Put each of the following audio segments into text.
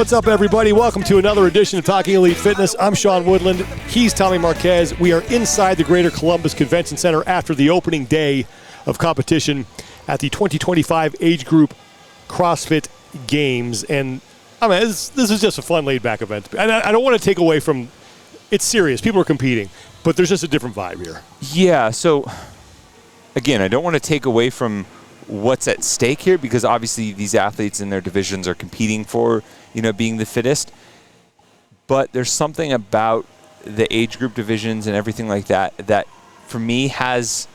What's up, everybody? Welcome to another edition of Talking Elite Fitness. I'm Sean Woodland. He's Tommy Marquez. We are inside the Greater Columbus Convention Center after the opening day of competition at the 2025 Age Group CrossFit Games. And I mean, this is just a fun, laid-back event. And I don't want to take away from it's serious. People are competing, but there's just a different vibe here. Yeah, so again, I don't want to take away from what's at stake here because obviously these athletes in their divisions are competing for, being the fittest. But there's something about the age group divisions and everything like that for me has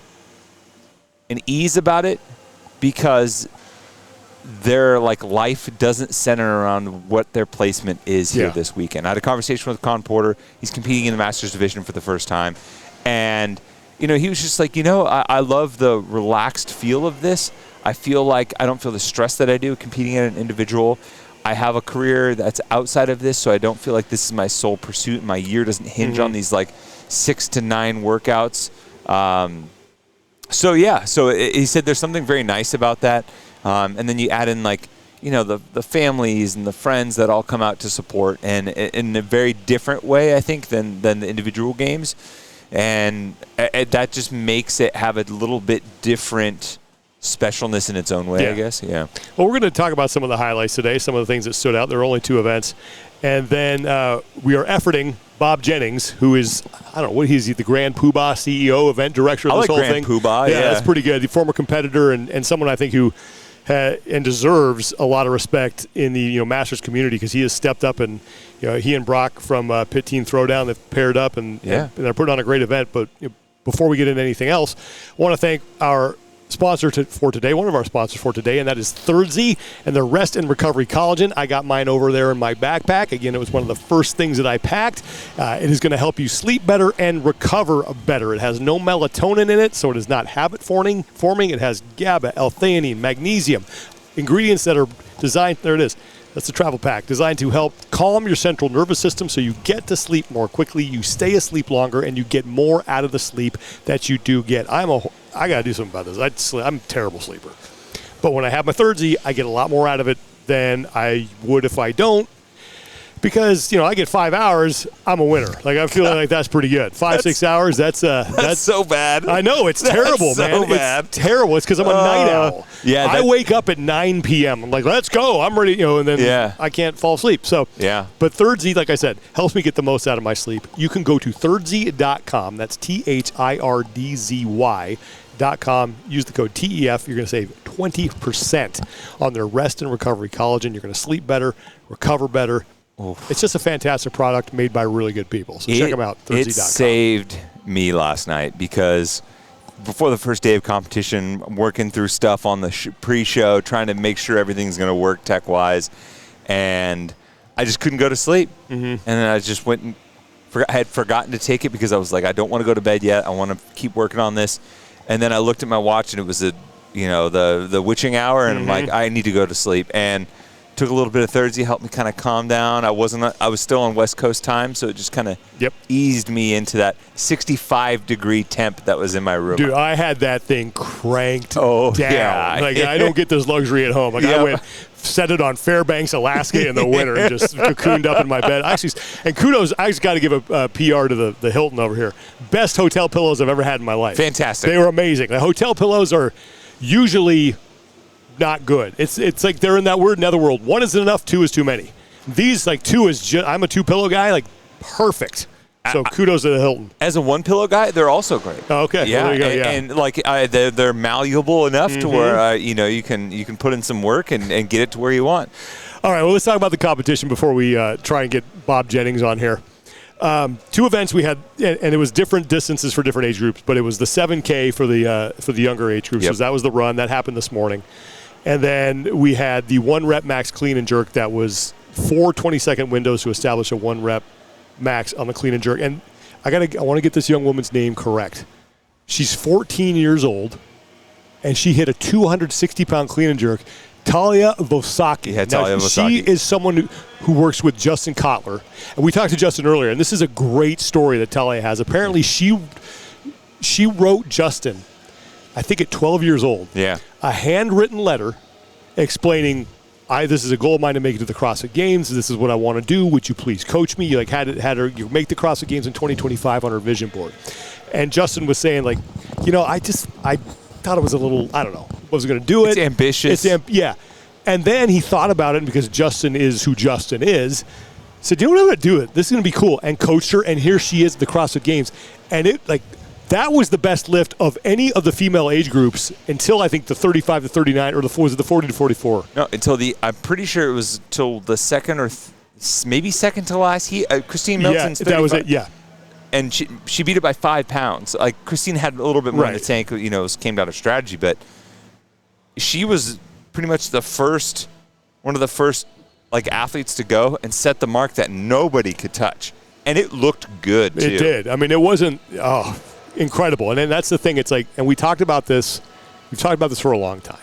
an ease about it because their life doesn't center around what their placement is here this weekend. I had a conversation with Con Porter. He's competing in the Masters division for the first time. And, he was just like, I love the relaxed feel of this. I feel like I don't feel the stress that I do competing at an individual. I have a career that's outside of this, so I don't feel like this is my sole pursuit. My year doesn't hinge on these 6 to 9 workouts. So he said there's something very nice about that. And then you add in the families and the friends that all come out to support, and in a very different way, I think, than the individual games. And that just makes it have a little bit different specialness in its own way, I guess. Yeah. Well, we're going to talk about some of the highlights today, some of the things that stood out. There are only 2 events. And then we are efforting Bob Jennings, who is, I don't know, what he's the Grand Poobah CEO, event director of this whole thing. Grand Poobah, yeah. That's pretty good. The former competitor and someone I think who and deserves a lot of respect in the Masters community because he has stepped up and he and Brock from Pit Team Throwdown have paired up and they're putting on a great event. But before we get into anything else, I want to thank our sponsor for today, one of our sponsors for today, and that is Thirdzy and the Rest and Recovery Collagen. I got mine over there in my backpack. Again, it was one of the first things that I packed. It is going to help you sleep better and recover better. It has no melatonin in it, so it is not habit forming. It has GABA, L-theanine, magnesium, ingredients that are designed, there it is. That's the travel pack, designed to help calm your central nervous system so you get to sleep more quickly, you stay asleep longer, and you get more out of the sleep that you do get. I got to do something about this. I'm a terrible sleeper. But when I have my Thirdzy, I get a lot more out of it than I would if I don't. Because, I get 5 hours, I'm a winner. I'm feeling like that's pretty good. 5-6 hours, that's so bad. I know, it's terrible, man. So bad. It's terrible. It's because I'm a night owl. Yeah, I wake up at 9 p.m. I'm like, let's go. I'm ready, and then I can't fall asleep. So, but Thirdzy, like I said, helps me get the most out of my sleep. You can go to thirdzy.com. That's THIRDZY.com. Use the code TEF. You're going to save 20% on their Rest and Recovery Collagen. You're going to sleep better, recover better. Oof. It's just a fantastic product made by really good people. So check them out, Thirdzy.com. It saved me last night because before the first day of competition, I'm working through stuff on the pre-show, trying to make sure everything's going to work tech-wise, and I just couldn't go to sleep. And then I just went and I had forgotten to take it because I was like, I don't want to go to bed yet. I want to keep working on this. And then I looked at my watch, and it was the witching hour, and I'm like, I need to go to sleep. And took a little bit of Thirdzy, helped me kind of calm down. I was still on West Coast time, so it just kind of eased me into that 65-degree temp that was in my room. Dude, I had that thing cranked down. Yeah. I don't get this luxury at home. I went, set it on Fairbanks, Alaska in the winter and just cocooned up in my bed. And kudos, I just got to give a PR to the Hilton over here. Best hotel pillows I've ever had in my life. Fantastic. They were amazing. The hotel pillows are usually not good. It's like they're in that weird netherworld. 1 isn't enough, 2 is too many. These 2 is just, I'm a 2-pillow guy, perfect. So kudos to the Hilton. As a 1-pillow guy, they're also great. Oh, okay. Yeah, well, there you go, and they're malleable enough to where you can put in some work and get it to where you want. All right, well, let's talk about the competition before we try and get Bob Jennings on here. 2 events we had, and it was different distances for different age groups, but it was the 7K for the younger age groups. So that was the run that happened this morning. And then we had the 1-rep max clean and jerk that was 4 20-second windows to establish a 1-rep max on the clean and jerk. And I want to get this young woman's name correct. She's 14 years old, and she hit a 260-pound clean and jerk. Talia Vosaki. Yeah, Talia Vosaki. She is someone who works with Justin Kotler. And we talked to Justin earlier, and this is a great story that Talia has. Apparently, she wrote Justin, I think at 12 years old, a handwritten letter explaining this is a goal of mine to make it to the CrossFit Games. This is what I want to do. Would you please coach me? You like had her you make the CrossFit Games in 2025 on her vision board. And Justin was saying like, I thought it was a little, I don't know, wasn't going to do it. It's ambitious. Yeah. And then he thought about it because Justin is who Justin is. Said, you know what, I'm going to do it. This is going to be cool. And coached her, and here she is at the CrossFit Games. And that was the best lift of any of the female age groups until I think the 35 to 39, or was it the 40 to 44? No, I'm pretty sure it was till the second or maybe second to last. Christine Milton's 35. That was it, yeah. And she beat it by 5 pounds. Like, Christine had a little bit more in the tank, came down to strategy, but she was pretty much one of the first athletes to go and set the mark that nobody could touch. And it looked good, too. It did. I mean, it wasn't incredible. And then that's the thing. It's like, and we've talked about this for a long time.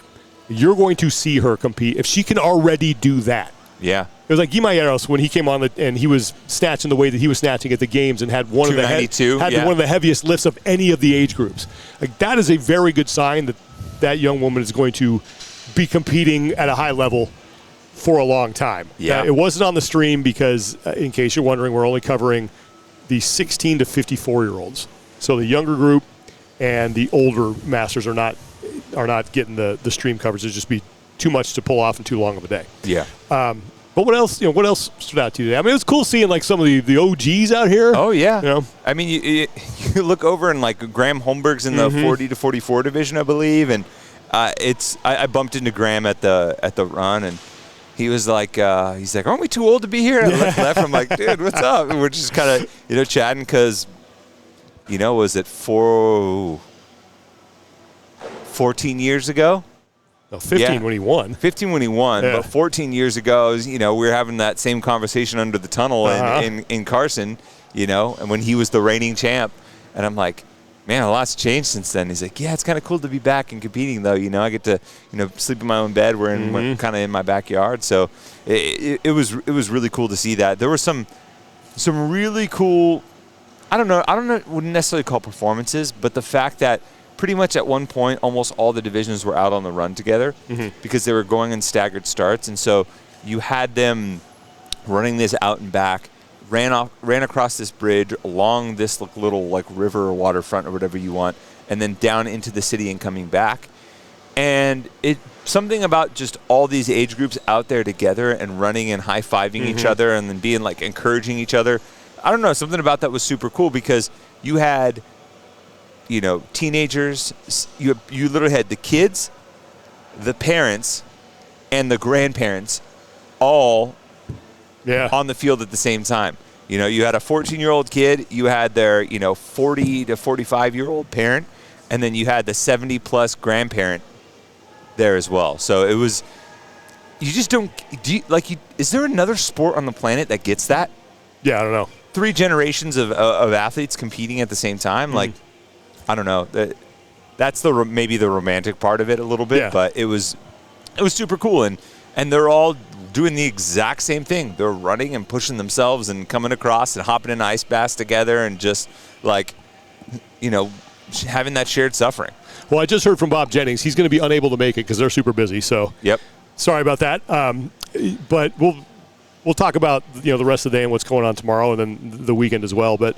You're going to see her compete. If she can already do that. Yeah. It was like Guimayeros when he came on and he was snatching the way that he was snatching at the games and had one of the one of the heaviest lifts of any of the age groups. Like, that is a very good sign that young woman is going to be competing at a high level for a long time. Yeah. It wasn't on the stream because, in case you're wondering, we're only covering the 16 to 54-year-olds. So the younger group and the older masters are not getting the stream coverage. It'd just be too much to pull off in too long of a day. Yeah. But what else? What else stood out to you today? I mean, it was cool seeing some of the OGs out here. Oh yeah. I mean, you look over and Graham Holmberg's in the 40 to 44 division, I believe, and I bumped into Graham at the run, and he was like, he's like, aren't we too old to be here? And I looked left. I'm like, dude, what's up? And we're just kind of chatting because, was it 14 years ago? No, 15 when he won. 15 when he won, yeah. But 14 years ago, we were having that same conversation under the tunnel in Carson, and when he was the reigning champ. And I'm like, man, a lot's changed since then. He's like, yeah, it's kind of cool to be back and competing, though. I get to, sleep in my own bed. We're kind of in my backyard. So it was really cool to see that. There were some really cool, I don't know, wouldn't necessarily call performances, but the fact that pretty much at one point, almost all the divisions were out on the run together because they were going in staggered starts. And so you had them running this out and back, ran across this bridge, along this little river or waterfront or whatever you want, and then down into the city and coming back. And something about just all these age groups out there together and running and high-fiving each other and then being encouraging each other. I don't know, something about that was super cool because you had teenagers, you literally had the kids, the parents, and the grandparents all on the field at the same time. You had a 14-year-old kid, you had their 40 to 45-year-old parent, and then you had the 70-plus grandparent there as well. So it was, you just don't, is there another sport on the planet that gets that? Yeah, I don't know. 3 generations of athletes competing at the same time, I don't know. That's maybe the romantic part of it a little bit, but it was super cool, and they're all doing the exact same thing. They're running and pushing themselves and coming across and hopping in ice baths together and just having that shared suffering. Well, I just heard from Bob Jennings. He's going to be unable to make it because they're super busy. So sorry about that. But we'll talk about the rest of the day and what's going on tomorrow and then the weekend as well. But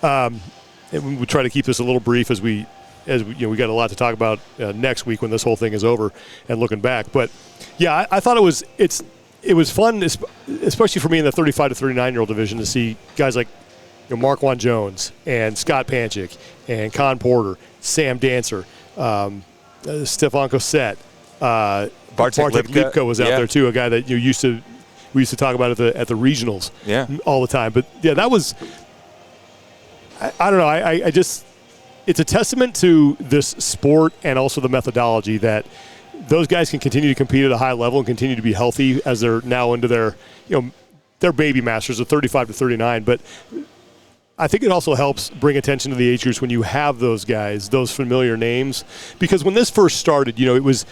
and we try to keep this a little brief as we got a lot to talk about next week when this whole thing is over and looking back. But yeah, I thought it was fun, especially for me in the 35 to 39-year-old division, to see guys like Marquand Jones and Scott Panchik and Con Porter, Sam Dancer, Stefan Cosette, Bartek Lipka was out there too, a guy that we used to talk about at the regionals all the time. But yeah, that was. I don't know. I just, it's a testament to this sport and also the methodology that those guys can continue to compete at a high level and continue to be healthy as they're now into their baby masters of 35 to 39. But I think it also helps bring attention to the age groups when you have those guys, those familiar names, because when this first started, it was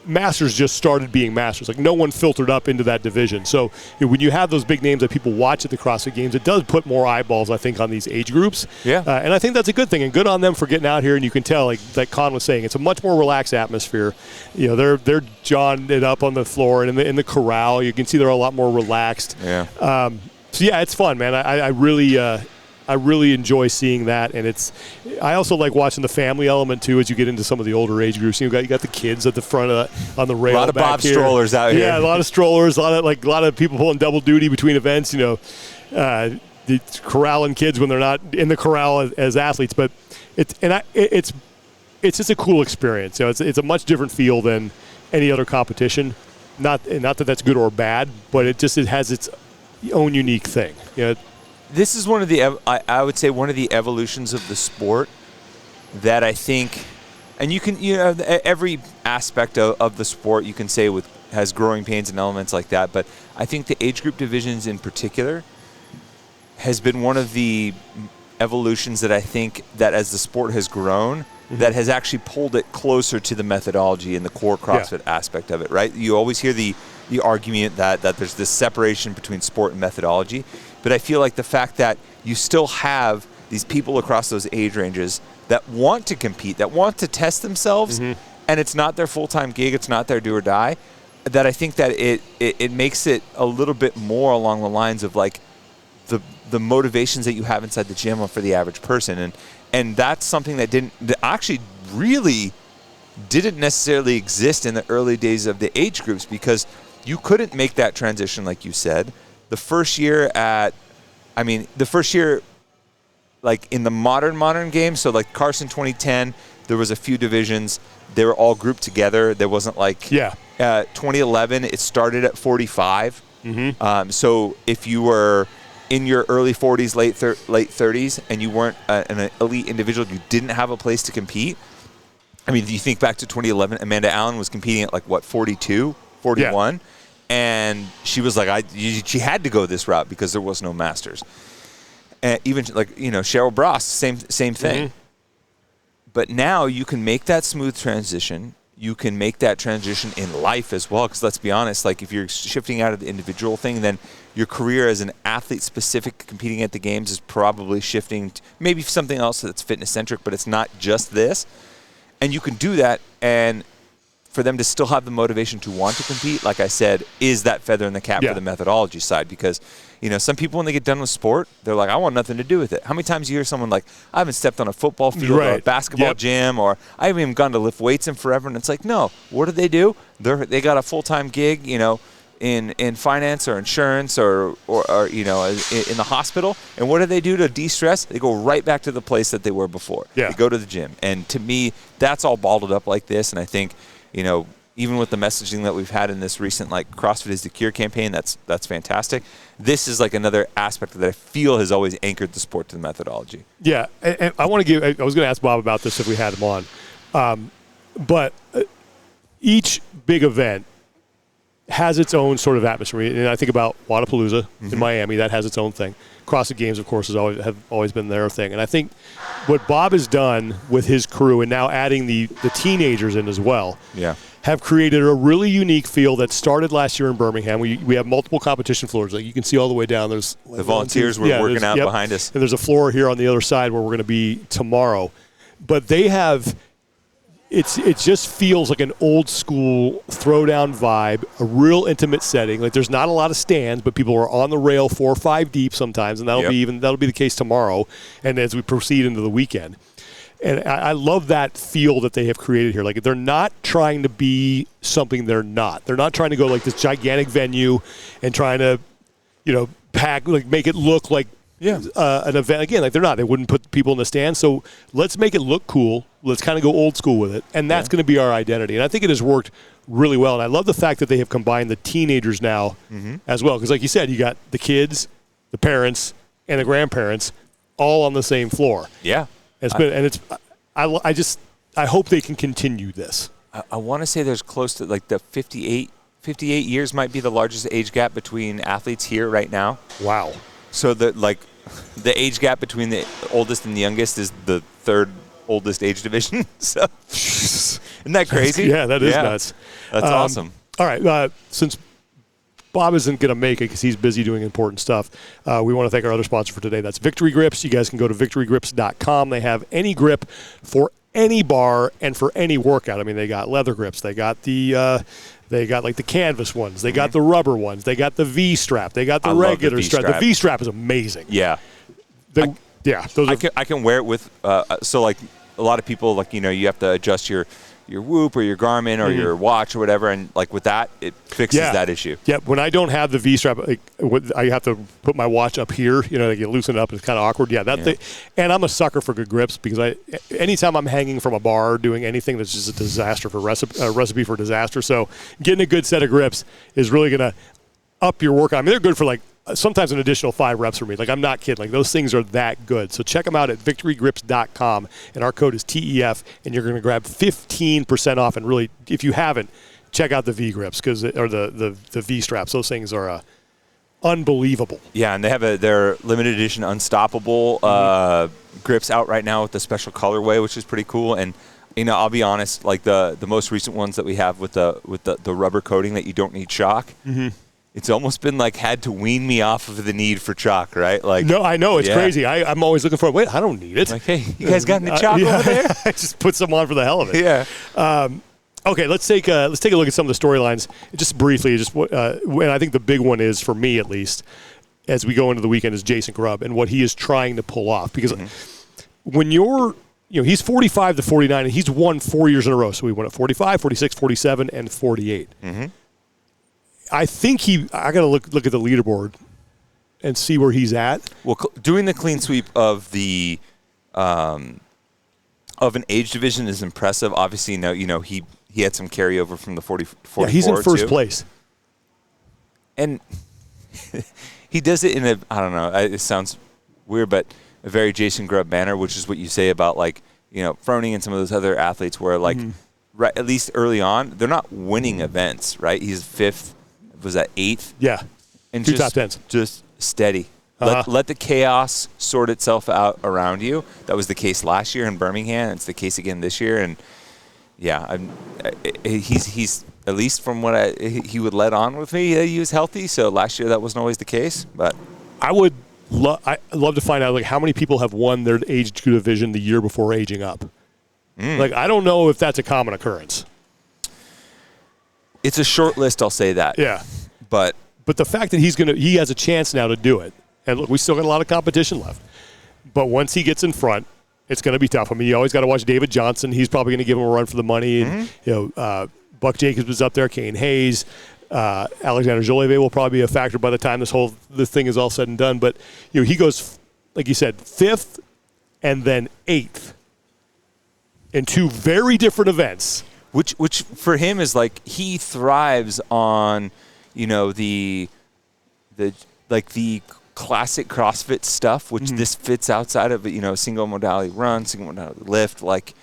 Masters just started being Masters. Like, no one filtered up into that division. So when you have those big names that people watch at the CrossFit Games, it does put more eyeballs, I think, on these age groups. Yeah. And I think that's a good thing, and good on them for getting out here. And you can tell, like Con was saying, it's a much more relaxed atmosphere. You know, they're jawing it up on the floor and in the corral. You can see they're a lot more relaxed. Yeah. So yeah, it's fun, man. I really enjoy seeing that, and I also like watching the family element too as you get into some of the older age groups. You got the kids at the front on the rail. A lot of back Bob here. strollers out here. Yeah, a lot of strollers. A lot of people pulling double duty between events. You know, the corralling kids when they're not in the corral as athletes. But it's just a cool experience. You know, it's a much different feel than any other competition. Not that that's good or bad, but it has its own unique thing. You know, this is one of the, I would say, one of the evolutions of the sport that I think, and every aspect of the sport you can say has growing pains and elements like that, but I think the age group divisions in particular has been one of the evolutions that I think that as the sport has grown, that has actually pulled it closer to the methodology and the core CrossFit aspect of it, right? You always hear the argument that there's this separation between sport and methodology. But I feel like the fact that you still have these people across those age ranges that want to compete, that want to test themselves, and it's not their full-time gig, it's not their do or die, that I think that it makes it a little bit more along the lines of like the motivations that you have inside the gym for the average person. And that's something that actually really didn't necessarily exist in the early days of the age groups, because you couldn't make that transition, like you said. The first year, like in the modern game, so like Carson 2010, there was a few divisions. They were all grouped together. There wasn't like 2011, it started at 45. So if you were in your early 40s, late 30s, and you weren't an elite individual, you didn't have a place to compete. I mean, you think back to 2011, Amanda Allen was competing at like, 42, 41? Yeah. And she was like, she had to go this route because there was no Masters. And even like, Cheryl Bross, same thing. But now you can make that smooth transition. You can make that transition in life as well. Because let's be honest, like if you're shifting out of the individual thing, then your career as an athlete-specific competing at the games is probably shifting to maybe something else that's fitness-centric, but it's not just this. And you can do that, and for them to still have the motivation to want to compete, like I said, is that feather in the cap for the methodology side. Because, some people, when they get done with sport, they're like, I want nothing to do with it. How many times you hear someone like, I haven't stepped on a football field or a basketball gym, or I haven't even gone to lift weights in forever? And it's like, no. What do? They got a full-time gig, in finance or insurance or in the hospital. And what do they do to de-stress? They go right back to the place that they were before. They go to the gym. And to me, that's all balled up like this. And I think, even with the messaging that we've had in this recent CrossFit is the Cure campaign, that's fantastic. This is like another aspect that I feel has always anchored the sport to the methodology. Yeah, and I was going to ask Bob about this if we had him on. But each big event has its own sort of atmosphere. And I think about Wadapalooza in Miami, that has its own thing. CrossFit Games, of course, have always been their thing. And I think what Bob has done with his crew, and now adding the teenagers in as well, have created a really unique feel that started last year in Birmingham. We have multiple competition floors. Like you can see all the way down. There's the volunteers were working out behind us. And there's a floor here on the other side where we're going to be tomorrow. But they have... It just feels like an old school throwdown vibe, a real intimate setting. Like there's not a lot of stands, but people are on the rail 4 or 5 deep sometimes, and that'll be the case tomorrow, and as we proceed into the weekend. And I love that feel that they have created here. Like they're not trying to be something they're not. They're not trying to go like this gigantic venue and trying to, pack, like make it look like an event. Again, like they're not. They wouldn't put people in the stands. So let's make it look cool. Let's kind of go old school with it. And that's going to be our identity. And I think it has worked really well. And I love the fact that they have combined the teenagers now as well. Because like you said, you got the kids, the parents, and the grandparents all on the same floor. Yeah. I hope they can continue this. I want to say there's close to like the 58 years might be the largest age gap between athletes here right now. Wow. So the age gap between the oldest and the youngest is the third oldest age division. So isn't that crazy? Yeah, that is nuts. That's awesome. All right, since Bob isn't going to make it because he's busy doing important stuff, we want to thank our other sponsor for today. That's Victory Grips. You guys can go to victorygrips.com. They have any grip for any bar and for any workout. I mean, they got leather grips. They got the like the canvas ones. They got the rubber ones. They got the V-strap. They got the regular strap. The V-strap is amazing. Yeah. I can wear it with so like a lot of people, like, you have to adjust your Whoop or your Garmin or your watch or whatever, and like with that, it fixes that issue. Yeah, when I don't have the V-strap, I have to put my watch up here. Like you loosen it up, it's kind of awkward. And I'm a sucker for good grips because anytime I'm hanging from a bar doing anything that's just a disaster for recipe for disaster. So getting a good set of grips is really going to up your workout. I mean, they're good for like sometimes an additional 5 reps for me. Like, I'm not kidding. Like, those things are that good. So check them out at victorygrips.com, and our code is TEF, and you're going to grab 15% off. And really, if you haven't, check out the V-grips or the V-straps. Those things are unbelievable. Yeah, and they have their limited edition Unstoppable grips out right now with the special colorway, which is pretty cool. And I'll be honest, like the most recent ones that we have with the rubber coating that you don't need shock. It's almost been like had to wean me off of the need for chalk, right? Like, no, I know, it's crazy. I'm always looking for it. Wait, I don't need it. Like, hey, you guys got any chalk over there? I just put some on for the hell of it. Yeah. Okay, let's take a look at some of the storylines just briefly. And I think the big one is, for me at least, as we go into the weekend, is Jason Grubb and what he is trying to pull off. Because when you're, he's 45 to 49, and he's won 4 years in a row. So he won at 45, 46, 47, and 48. I think I got to look at the leaderboard and see where he's at. Well, doing the clean sweep of the of an age division is impressive. Obviously, he had some carryover from the 44. Yeah, he's in first place, and he does it in I don't know. It sounds weird, but a very Jason Grubb manner, which is what you say about like Froning and some of those other athletes, where like right, at least early on, they're not winning events, right? He's 5th. Was that 8th? Yeah. And 2 top 10s. Just steady. Let the chaos sort itself out around you. That was the case last year in Birmingham. It's the case again this year. And yeah, he's at least from what he would let on with me, he was healthy. So last year that wasn't always the case. But I'd love to find out like how many people have won their age group division the year before aging up. Like, I don't know if that's a common occurrence. It's a short list, I'll say that. Yeah. But the fact that he has a chance now to do it, and look, we still got a lot of competition left. But once he gets in front, it's going to be tough. I mean, you always got to watch David Johnson. He's probably going to give him a run for the money. And, Buck Jacobs was up there, Kane Hayes, Alexander Jolivet will probably be a factor by the time this thing is all said and done. But he goes, like you said, 5th and then 8th in 2 very different events. Which for him is like he thrives on, the classic CrossFit stuff, which this fits outside of it. Single modality run, single modality lift. Like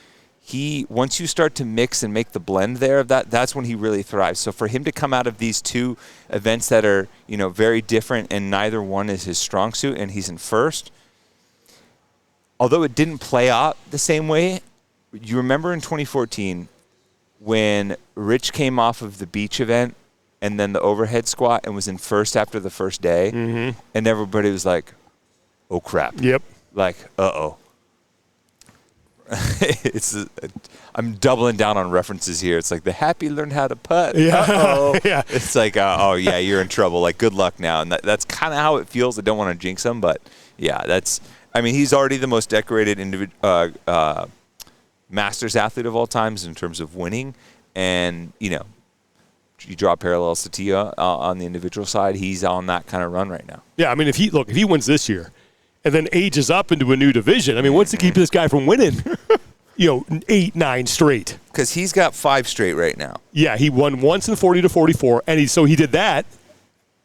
once you start to mix and make the blend there of that's when he really thrives. So for him to come out of these 2 events that are very different and neither one is his strong suit, and he's in first, although it didn't play out the same way. You remember in 2014. When Rich came off of the beach event and then the overhead squat and was in first after the first day, and everybody was like, oh, crap. Yep. Like, uh-oh. I'm doubling down on references here. It's like the happy learned how to putt. Yeah. Uh-oh. Yeah. It's like, oh, yeah, you're in trouble. Like, good luck now. And that's kind of how it feels. I don't want to jinx him, but, yeah, he's already the most decorated Masters athlete of all times in terms of winning, and you draw parallels to Tia on the individual side. He's on that kind of run right now. Yeah, I mean, if he wins this year, and then ages up into a new division, I mean, what's to keep this guy from winning? 8, 9 straight. Because he's got 5 straight right now. Yeah, he won once in 40 to 44, and he did that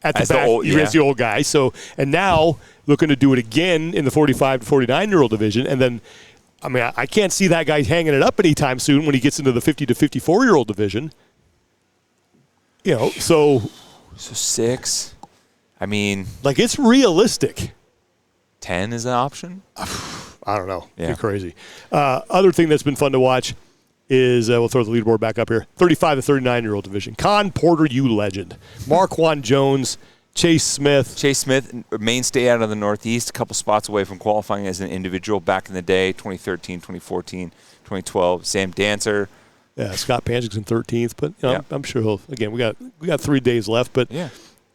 at the back against the old guy. So, and now looking to do it again in the 45 to 49-year-old division, and then. I mean, I can't see that guy hanging it up anytime soon when he gets into the 50 to 54-year-old division. So 6. I mean, like, it's realistic. 10 is an option. I don't know. Yeah. It'd be crazy. Other thing that's been fun to watch is, we'll throw the leaderboard back up here, 35 to 39-year-old division. Con Porter U legend. Marquand Jones, Chase Smith. Chase Smith, mainstay out of the Northeast, a couple spots away from qualifying as an individual back in the day, 2013, 2014, 2012. Sam Dancer. Yeah, Scott Panchik's in 13th, but I'm sure he'll, again, we got 3 days left, but yeah,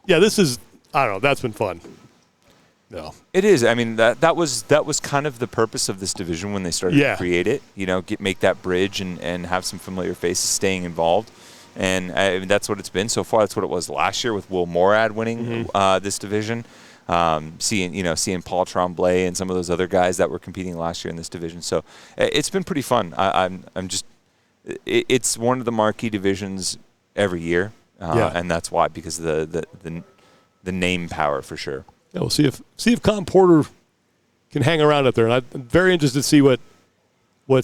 this is, I don't know, that's been fun. No. It is. I mean, that was kind of the purpose of this division when they started to create it. Make that bridge and have some familiar faces staying involved, and I mean, that's what it's been so far. That's what it was last year with Will Morad winning this division. Seeing Paul Tremblay and some of those other guys that were competing last year in this division. So it's been pretty fun. It's one of the marquee divisions every year, and that's why, because of the name power for sure. Yeah, we'll see if Con Porter can hang around up there, and I'm very interested to see what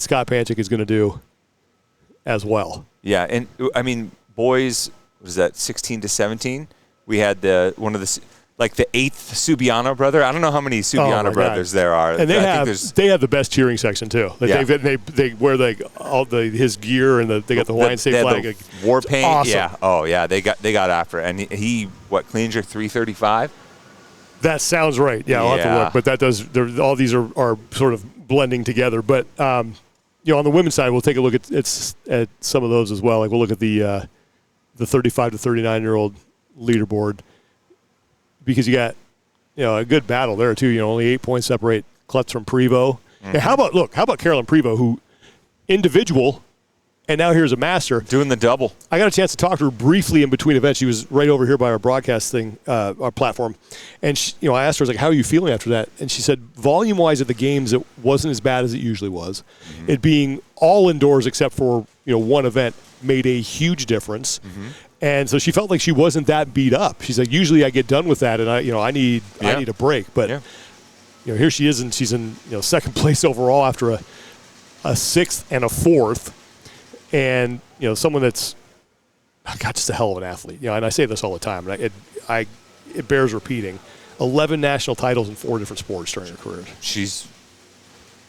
Scott Panchik is going to do as well. Yeah, and I mean, boys, was that 16 to 17? We had the 8th Subiano brother. I don't know how many Subiano brothers there are. And they have the best cheering section too. They wear his gear, and they got the Hawaiian State flag. War paint. Awesome. Yeah. Oh yeah. They got after it. And he Cleansure 335. That sounds right. Yeah, I'll have to look. But that does. All these are sort of blending together. But on the women's side, we'll take a look at some of those as well. Like we'll look at the 35 to 39-year-old leaderboard, because you got a good battle there too. Only 8 points separate Klutz from Prevost. Mm-hmm. And how about Carolyn Prevost, who individual, and now here's a master doing the double. I got a chance to talk to her briefly in between events. She was right over here by our broadcast thing, our platform, and I asked her, I was like, "How are you feeling after that?" And she said, volume-wise at the games, it wasn't as bad as it usually was. Mm-hmm. It being all indoors except for one event made a huge difference. Mm-hmm. And so she felt like she wasn't that beat up. She's like, usually I get done with that, and I need a break. But here she is, and she's in second place overall after a 6th and a 4th, and someone that's just a hell of an athlete. And I say this all the time, and it bears repeating. 11 national titles in 4 different sports during her career.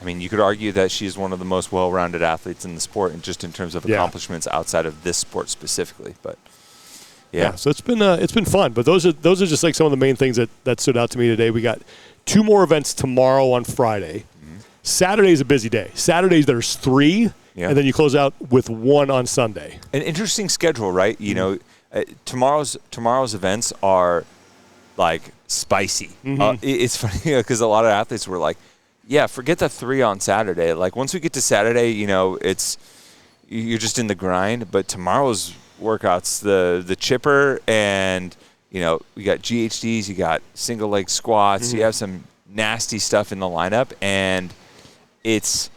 You could argue that she's one of the most well-rounded athletes in the sport, and just in terms of accomplishments outside of this sport specifically. But so it's been fun. But those are just like some of the main things that stood out to me today. We got 2 more events tomorrow on Friday. Mm-hmm. Saturday's a busy day. Saturdays there's 3, and then you close out with 1 on Sunday. An interesting schedule, right? Mm-hmm. Tomorrow's events are like spicy. Mm-hmm. It's funny because a lot of athletes were like, "Yeah, forget the 3 on Saturday. Like once we get to Saturday, you're just in the grind." But tomorrow's workouts, the chipper, and you got GHDs, you got single leg squats, you have some nasty stuff in the lineup, and it's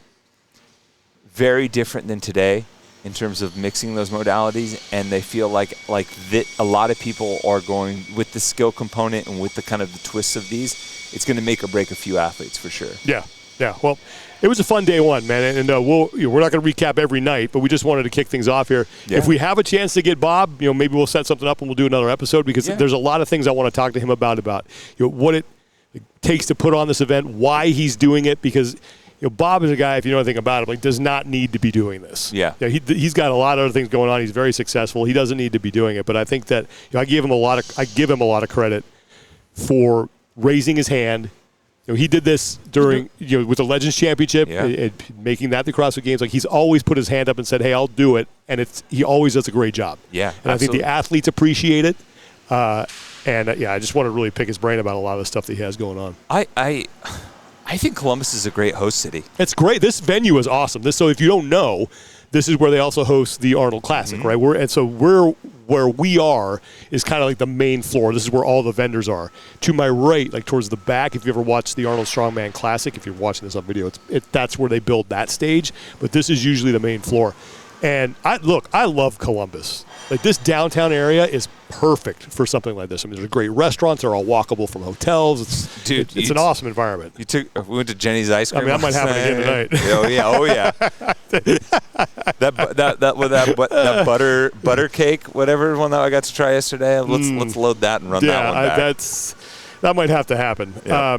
very different than today in terms of mixing those modalities. And they feel like that a lot of people are going with the skill component and with the kind of the twists of these. It's going to make or break a few athletes for sure. Yeah. Well, it was a fun day one, man, and we're not going to recap every night, but we just wanted to kick things off here. Yeah. If we have a chance to get Bob, maybe we'll set something up and we'll do another episode, because there's a lot of things I want to talk to him about what it takes to put on this event, why he's doing it, because Bob is a guy, if you know anything about him, does not need to be doing this. Yeah. He's got a lot of other things going on. He's very successful. He doesn't need to be doing it, but I think that I give him a lot of credit for raising his hand. He did this during with the Legends Championship, making that the CrossFit Games. Like he's always put his hand up and said, "Hey, I'll do it," and he always does a great job. Yeah, and absolutely. I think the athletes appreciate it. I just want to really pick his brain about a lot of the stuff that he has going on. I think Columbus is a great host city. It's great. This venue is awesome. So if you don't know, this is where they also host the Arnold Classic, right? Where we are is kind of like the main floor. This is where all the vendors are. To my right, like towards the back, if you ever watched the Arnold Strongman Classic, if you're watching this on video, that's where they build that stage. But this is usually the main floor. And I love Columbus. Like this downtown area is perfect for something like this. I mean, there's great restaurants. They're all walkable from hotels. It's an awesome environment. We went to Jenny's Ice Cream. I mean, that might happen again tonight. Oh yeah. that butter cake, whatever one that I got to try yesterday. Let's load that and run that one back. That might have to happen. Yeah.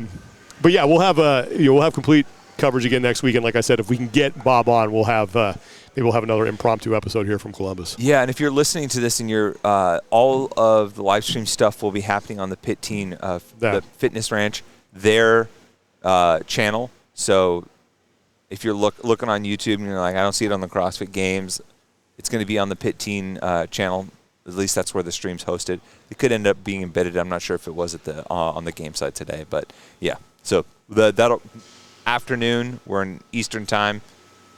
But yeah, we'll have complete coverage again next week. And like I said, if we can get Bob on, we'll have maybe we'll have another impromptu episode here from Columbus. Yeah, and if you're listening to this and you're all of the live stream stuff will be happening on the Pit Teen, the Fitness Ranch, their channel. So if you're looking on YouTube and you're like, I don't see it on the CrossFit Games, it's going to be on the Pit Teen channel. At least that's where the stream's hosted. It could end up being embedded. I'm not sure if it was at the on the game side today, but yeah. So that'll afternoon. We're in Eastern time.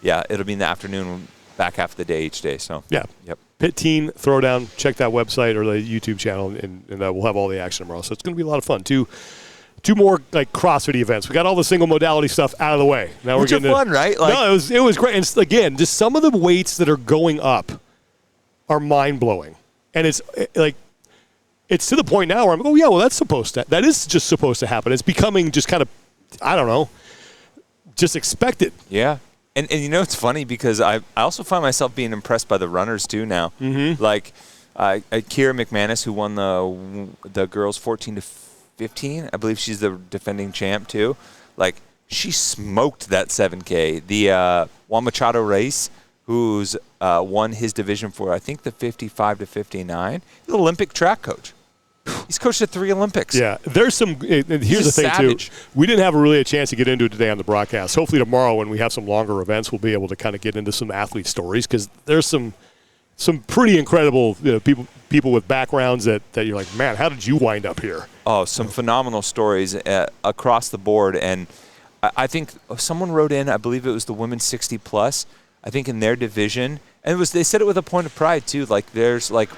Yeah, it'll be in the afternoon, back half of the day each day. So yeah, yep. Pit Teen Throwdown. Check that website or the YouTube channel, and we'll have all the action tomorrow. So it's going to be a lot of fun. Two more like CrossFit events. We got all the single modality stuff out of the way. Now we're getting fun, right? Like, no, it was great. And again, just some of the weights that are going up are mind blowing, and it's like it's to the point now where I'm like, oh yeah, well that is just supposed to happen. It's becoming just kind of, I don't know, just expected. Yeah. And you know, it's funny because I also find myself being impressed by the runners too now. Mm-hmm. Like Kira McManus, who won the girls 14 to 15. I believe she's the defending champ too. Like, she smoked that 7K. The Juan Machado Reyes, who's won his division for, I think, the 55 to 59. He's an Olympic track coach. He's coached at 3 Olympics. Yeah, there's some. Here's the thing savage. too. We didn't have a chance to get into it today on the broadcast. Hopefully tomorrow, when we have some longer events, we'll be able to kind of get into some athlete stories, because there's some pretty incredible people with backgrounds that you're like, man, how did you wind up here? Oh, some phenomenal stories across the board. And I think someone wrote in, I believe it was the women's 60 plus, I think in their division, and they said it with a point of pride too. Like, there's like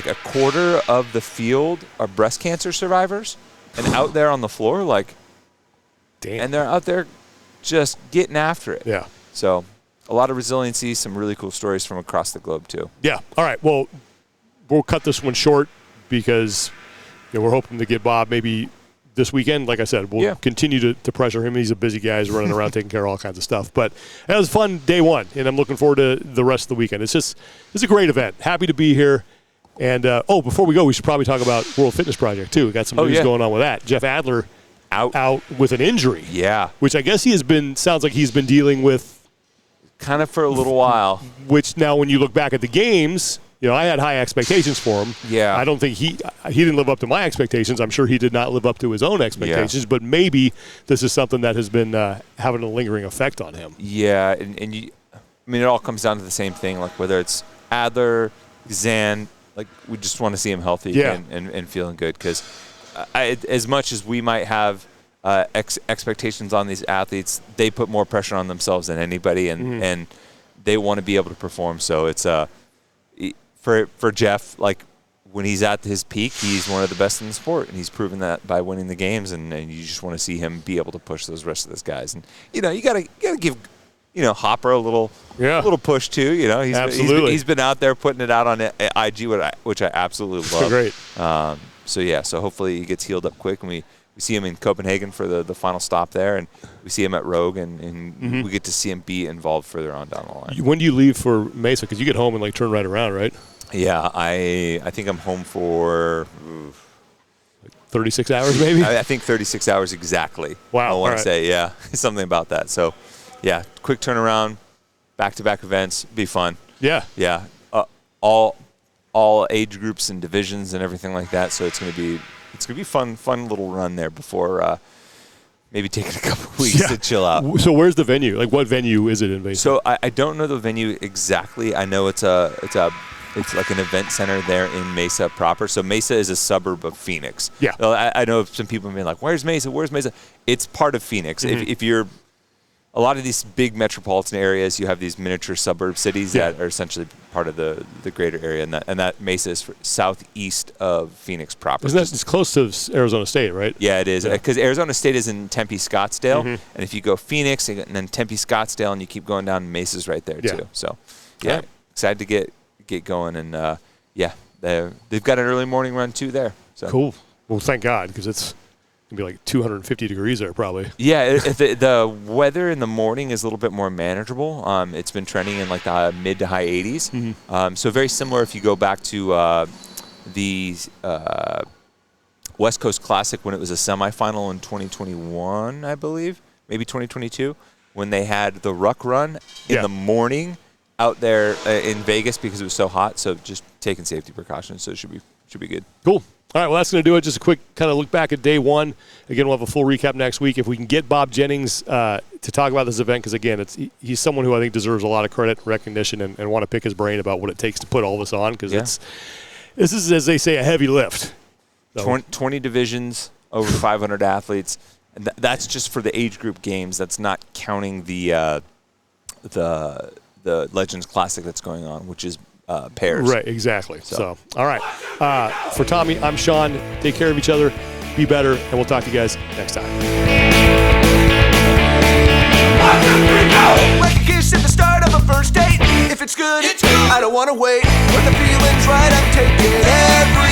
a quarter of the field are breast cancer survivors, and out there on the floor, like, damn, and they're out there just getting after it. Yeah. So a lot of resiliency, some really cool stories from across the globe too. Yeah. All right. Well, we'll cut this one short because we're hoping to get Bob maybe this weekend. Like I said, we'll continue to pressure him. He's a busy guy. He's running around taking care of all kinds of stuff. But that was fun day one, and I'm looking forward to the rest of the weekend. It's a great event. Happy to be here. And, before we go, we should probably talk about World Fitness Project, too. We got some news going on with that. Jeff Adler out with an injury. Yeah. Which I guess sounds like he's been dealing with. Kind of for a little while. Which now when you look back at the games, I had high expectations for him. Yeah. I don't think he didn't live up to my expectations. I'm sure he did not live up to his own expectations. Yeah. But maybe this is something that has been having a lingering effect on him. Yeah. And it all comes down to the same thing, like whether it's Adler, Zan. Like, we just want to see him healthy and feeling good, because as much as we might have expectations on these athletes, they put more pressure on themselves than anybody, and they want to be able to perform. So it's for Jeff, like, when he's at his peak, he's one of the best in the sport, and he's proven that by winning the games, and you just want to see him be able to push those rest of those guys. And you gotta give Hopper a little push too. He's been out there putting it out on IG, which I absolutely love. Great. So hopefully he gets healed up quick, and we see him in Copenhagen for the final stop there, and we see him at Rogue, and we get to see him be involved further on down the line. When do you leave for Mesa? Because you get home and turn right around, right? Yeah, I think I'm home for 36 hours, maybe. I think 36 hours exactly. Wow. I want to say, something about that. So. Yeah, quick turnaround, back-to-back events, be fun. Yeah. Yeah, all age groups and divisions and everything like that. So it's gonna be fun little run there before maybe taking a couple of weeks to chill out. So where's the venue? Like, what venue is it in Mesa? So I don't know the venue exactly. I know it's like an event center there in Mesa proper. So Mesa is a suburb of Phoenix. Yeah. I know some people have been like, where's Mesa? Where's Mesa? It's part of Phoenix. If you're a lot of these big metropolitan areas, you have these miniature suburb cities that are essentially part of the greater area, and that Mesa is southeast of Phoenix proper. Isn't that it's close to Arizona State, right? Yeah, it is, because Arizona State is in Tempe, Scottsdale, and if you go Phoenix and then Tempe, Scottsdale, and you keep going down, Mesa's right there too. So, excited to get going, and they've got an early morning run too there. So. Cool. Well, thank God, because it's going to be like 250 degrees there probably. Yeah, the weather in the morning is a little bit more manageable. It's been trending in like the mid to high 80s. So very similar if you go back to the West Coast Classic when it was a semifinal in 2021, I believe. maybe 2022, when they had the ruck run in Yeah. the morning out there in Vegas because it was so hot. So just taking safety precautions. So it should be good. Cool. All right, well, that's going to do it. Just a quick kind of look back at day one. Again, we'll have a full recap next week. If we can get Bob Jennings to talk about this event, because, again, he's someone who I think deserves a lot of credit and recognition, and want to pick his brain about what it takes to put all this on, because this is, as they say, a heavy lift. So. 20 divisions, over 500 athletes. And that's just for the age group games. That's not counting the Legends Classic that's going on, which is pairs. Right, exactly. So all right. For Tommy, I'm Sean. Take care of each other. Be better, and we'll talk to you guys next time. Like a kiss at the start of a first date. If it's good, I don't want to wait. When the feeling's right, I'm taking every